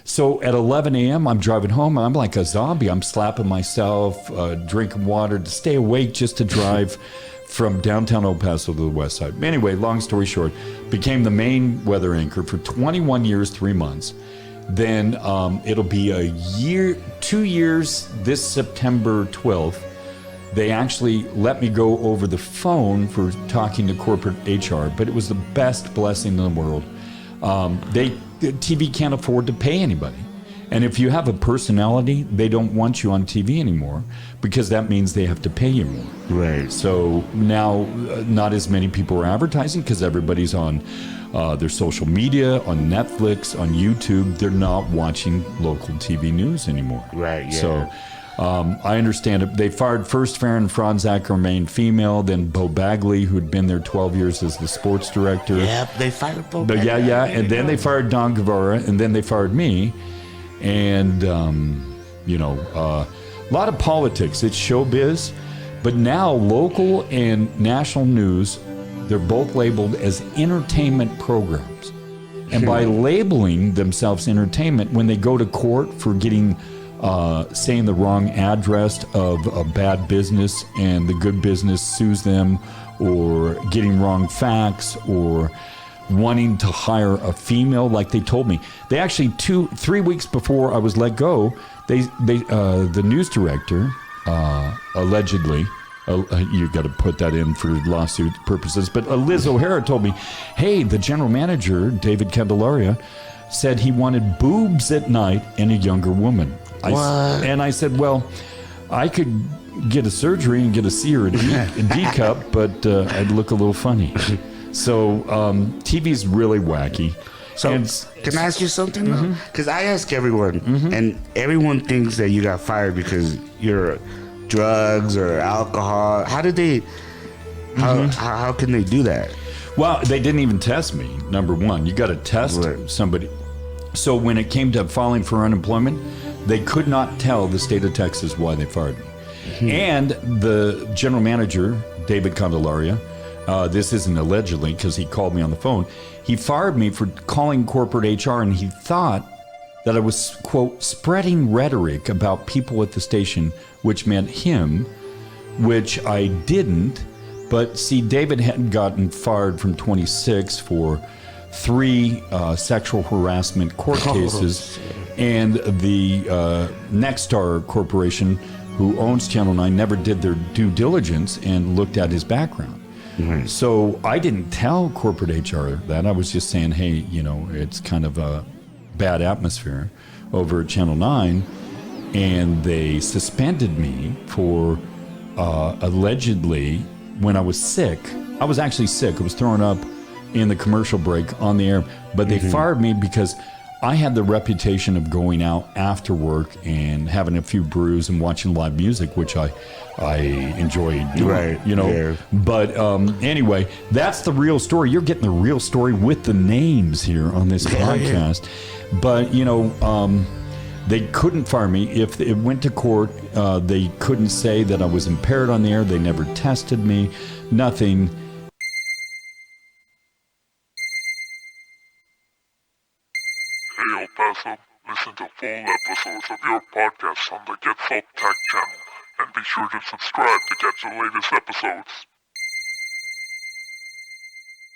So at 11 a.m., I'm driving home. I'm like a zombie. I'm slapping myself, drinking water to stay awake just to drive from downtown El Paso to the west side. Anyway, long story short, became the main weather anchor for 21 years, 3 months. Then it'll be a year, 2 years this September 12th. They actually let me go over the phone for talking to corporate HR, but it was the best blessing in the world. TV can't afford to pay anybody. And if you have a personality, they don't want you on TV anymore because that means they have to pay you more. Right. So now not as many people are advertising because everybody's on their social media, on Netflix, on YouTube. They're not watching local TV news anymore. Right, yeah. So I understand it. They fired first Farron Franzak, remained female, then Bo Bagley, who'd been there 12 years as the sports director. Yep, they fired Bo Bagley. Yeah. And then they fired Don Guevara, and then they fired me. And, a lot of politics. It's showbiz. But now local and national news, they're both labeled as entertainment programs. And by labeling themselves entertainment, when they go to court for getting saying the wrong address of a bad business and the good business sues them, or getting wrong facts, or wanting to hire a female, like they told me. They actually 3 weeks before I was let go, the news director allegedly, you got to put that in for lawsuit purposes, but Liz O'Hara told me, hey, the general manager, David Candelaria, said he wanted boobs at night and a younger woman. And I said, well, I could get a surgery and get a C or a D cup, but I'd look a little funny. So TV's really wacky. So can I ask you something? Because I ask everyone, and everyone thinks that you got fired because you're drugs or alcohol. How did they? How can they do that? Well, they didn't even test me. Number one, you got to test somebody. So when it came to filing for unemployment, they could not tell the state of Texas why they fired me. And the general manager, David Candelaria, this isn't allegedly because he called me on the phone, he fired me for calling corporate HR, and he thought that I was, quote, spreading rhetoric about people at the station, which meant him, which I didn't. But see, David hadn't gotten fired from 26 for 3 sexual harassment court cases. And the Nexstar Corporation, who owns Channel 9, never did their due diligence and looked at his background. So I didn't tell corporate HR that. I was just saying, hey, it's kind of a bad atmosphere over at Channel 9. And they suspended me for allegedly, when I was sick. I was actually sick. I was throwing up in the commercial break on the air. But they fired me because I had the reputation of going out after work and having a few brews and watching live music, which I enjoy doing, But anyway, that's the real story. You're getting the real story with the names here on this podcast. But, they couldn't fire me. If it went to court, they couldn't say that I was impaired on the air. They never tested me, nothing. Hey El Paso, listen to full episodes of your podcast on the Quetzal Talk Channel, and be sure to subscribe to catch the latest episodes.